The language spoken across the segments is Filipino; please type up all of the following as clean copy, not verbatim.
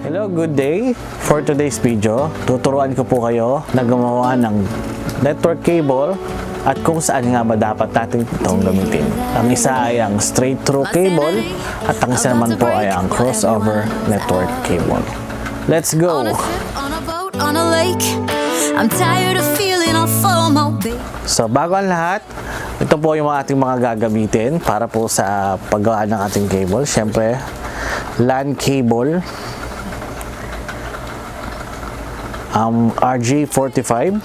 Hello, good day. For today's video, tuturuan ko po kayo na gumawa ng network cable at kung saan nga ba dapat natin itong gamitin. Ang isa ay ang straight through cable at ang isa naman po ay ang crossover network cable. Let's go! So bago ang lahat, ito po yung ating mga gagamitin para po sa paggawa ng ating cable. Siyempre, LAN cable, RJ45,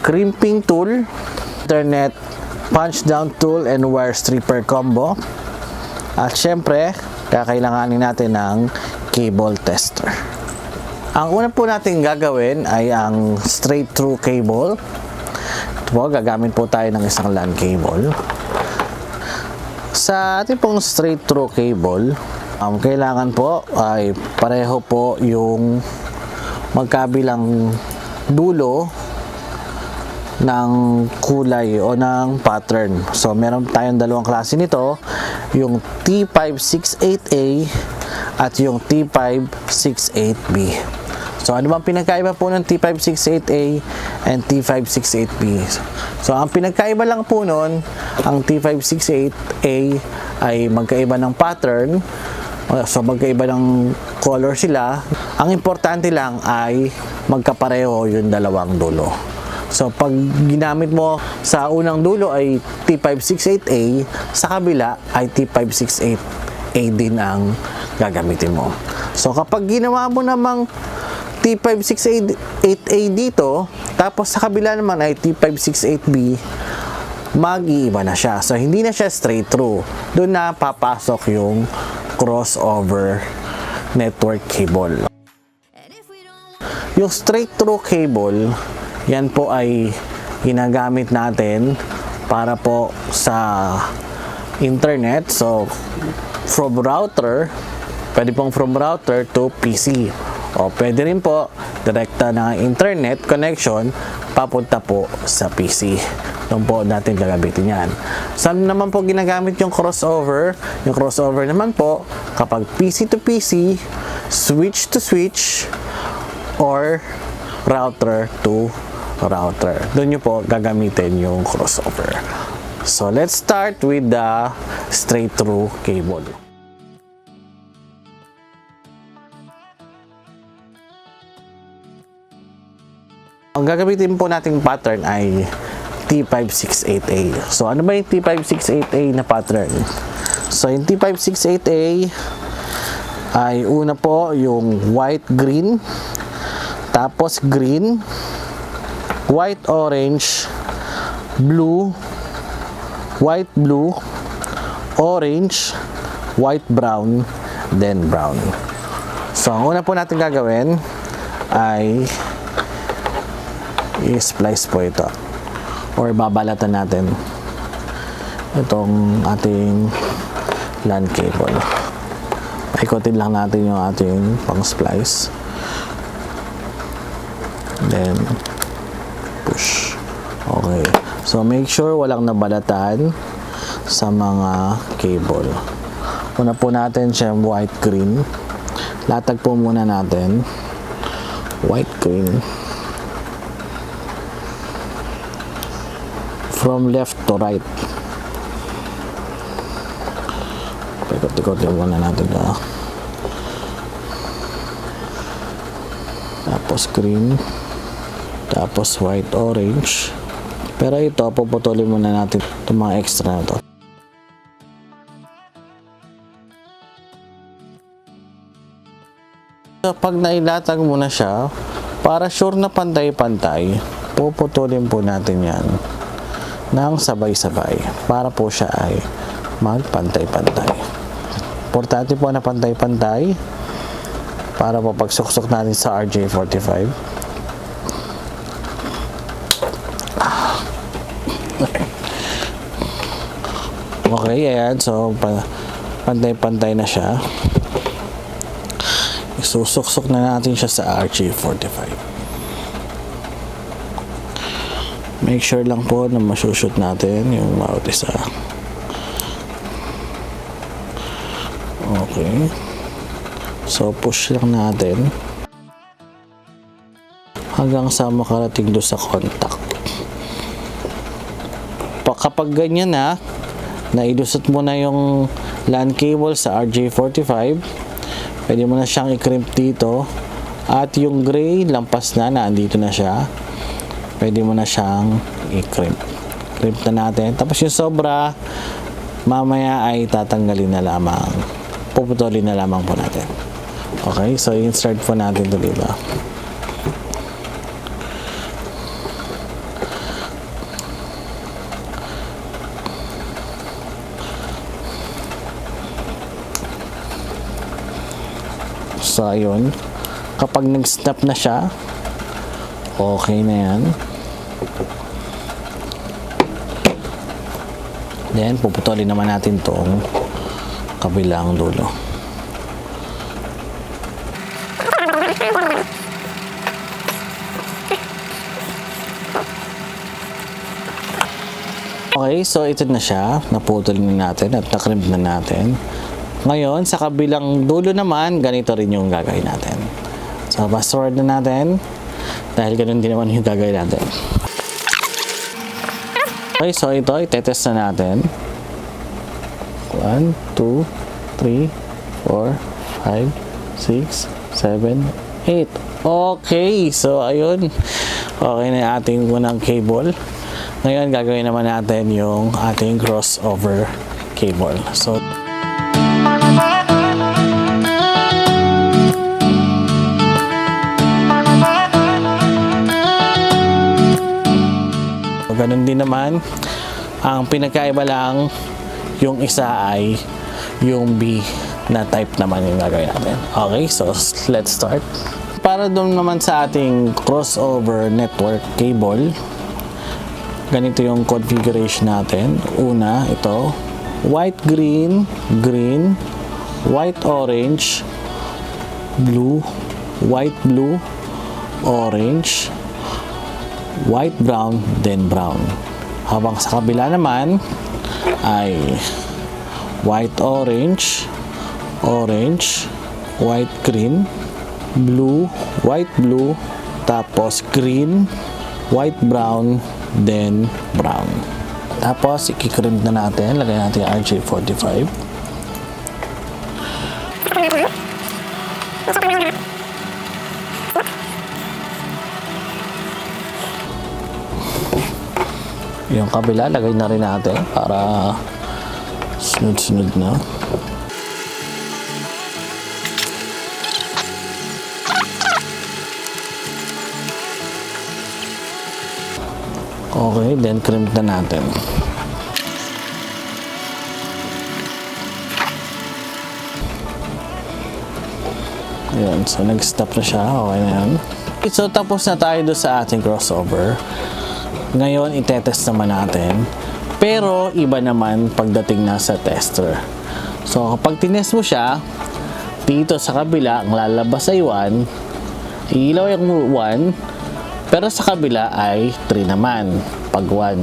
crimping tool, Ethernet punch down tool and wire stripper combo, at syempre kakailanganin natin ng cable tester. Ang una po natin gagawin ay ang straight through cable. Ito po, gagamit po tayo ng isang LAN cable. Sa ating pong straight through cable, kailangan po ay pareho po yung magkabilang dulo ng kulay o ng pattern. So meron tayong dalawang klase nito, yung T568A at yung T568B. So ano bang pinagkaiba po ng T568A and T568B? So ang pinagkaiba lang po nun, ang T568A ay magkaiba ng pattern. So magkaiba ng color sila. Ang importante lang ay magkapareho yung dalawang dulo. So pag ginamit mo sa unang dulo ay T568A, sa kabila ay T568A din ang gagamitin mo. So kapag ginawa mo namang T568A dito, tapos sa kabila naman ay T568B, mag-iiba na siya. So hindi na siya straight through. Doon na papasok yung crossover network cable. Yung straight through cable, yan po ay ginagamit natin para po sa internet. So from router, pwede pong from router to PC. O pwede rin po direkta na internet connection papunta po sa PC. Doon po natin gagamitin yan. Saan naman po ginagamit yung crossover? Yung crossover naman po kapag PC to PC, switch to switch, or router to router. Doon nyo po gagamitin yung crossover. So let's start with the straight through cable. Ang gagamitin po nating pattern ay T568A. So ano ba yung T568A na pattern? So yung T568A ay una po yung white green, tapos green, white orange, blue, white blue, orange, white brown, then brown. So ang una po natin gagawin ay i-splice po ito or babalatan natin itong ating LAN cable. Ikotin lang natin yung ating pang splice, then push. Okay, so make sure walang nabalatan sa mga cable. Una po natin siya white green, latag po muna natin white green from left to right. Ikot-ikotin muna natin ito. Tapos green, tapos white orange. Pero ito puputulin muna natin itong mga extra na ito. So, pag nailatag mo na siya, para sure na pantay-pantay, puputulin po natin yan ng sabay-sabay para po siya ay magpantay-pantay. Importante po na pantay-pantay para po pagsuksok natin sa RJ45. Okay, ayan. So pantay-pantay na siya. Isusuksok na natin siya sa RJ45. Make sure lang po na masushoot natin yung bawat isa. Okay. So, push lang natin hanggang sa makarating doon sa contact. Kapag ganyan na, nailusot mo na yung LAN cable sa RJ45, pwede mo na siyang i-crimp dito. At yung gray, lampas na, nandito na siya. Pwede mo na siyang i-crimp. Crimp na natin. Tapos yung sobra, mamaya ay tatanggalin na lamang. Puputulin na lamang po natin. Okay, so insert po natin ito dito. So ayun, kapag nag-snap na siya, okay na yan. Then puputulin naman natin tong kabilang dulo. Okay, so ito na siya. Naputol na natin at nakrimp na natin. Ngayon, sa kabilang dulo naman, ganito rin yung gagawin natin. So, fast forward na natin. Dahil ganun din naman yung gagawin natin. Okay, so ito, itetest na natin. 1, 2, 3, 4, 5, 6, 7, 8. Okay, so ayun. Okay na yung ating unang cable. Ngayon, gagawin naman natin yung ating crossover cable. So, ganun din naman, ang pinagkaiba lang, yung isa ay yung B na type naman yung gagawin natin. Okay, so let's start. Para doon naman sa ating crossover network cable, ganito yung configuration natin. Una, ito, white, green, green, white, orange, blue, white, blue, orange, white, brown, then brown. Habang sa kabila naman ay white, orange, orange, white, green, blue, white, blue, tapos green, white, brown, then brown. Tapos ikikrimp na natin. Lagay natin yung RJ45. Yung kabila, lagay na rin natin para sunod-sunod na. Okay, then crimp na natin. Ayan, so nag-stop na siya. Okay na yan. So tapos na tayo doon sa ating crossover. Ngayon, itetest naman natin. Pero, iba naman pagdating na sa tester. So, kapag tinest mo siya, dito sa kabila, ang lalabas ay 1. Iilaw yung 1. Pero sa kabila ay 3 naman. Pag 1.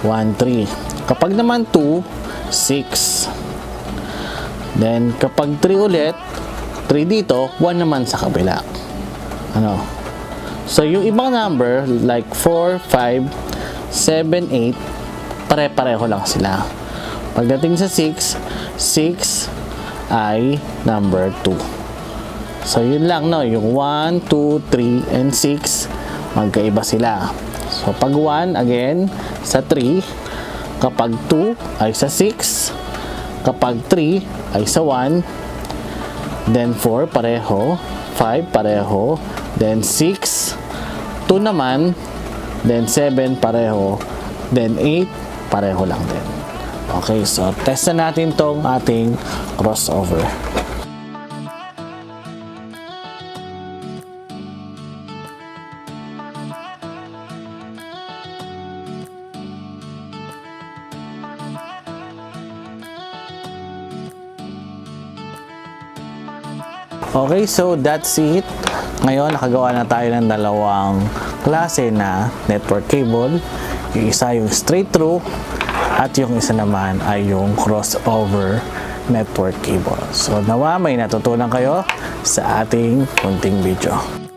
1, 3. Kapag naman 2, 6. Then, kapag 3 ulit, 3 dito, 1 naman sa kabila. Ano? So, yung ibang number, like 4, 5, 7, 8, pare-pareho lang sila. Pagdating sa 6, 6 ay number 2. So, yun lang, no? Yung 1, 2, 3, and 6, magkaiba sila. So, pag 1, again, sa 3. Kapag 2 ay sa 6. Kapag 3 ay sa 1. Then 4, pareho. 5, pareho. Then 6, 2 naman. Then 7, pareho. Then 8, pareho lang din. Okay, so test na natin tong ating crossover. Okay, so that's it. Ngayon, nakagawa na tayo ng dalawang klase na network cable. Yung isa yung straight through at yung isa naman ay yung crossover network cable. So nawa may natutunan kayo sa ating munting video.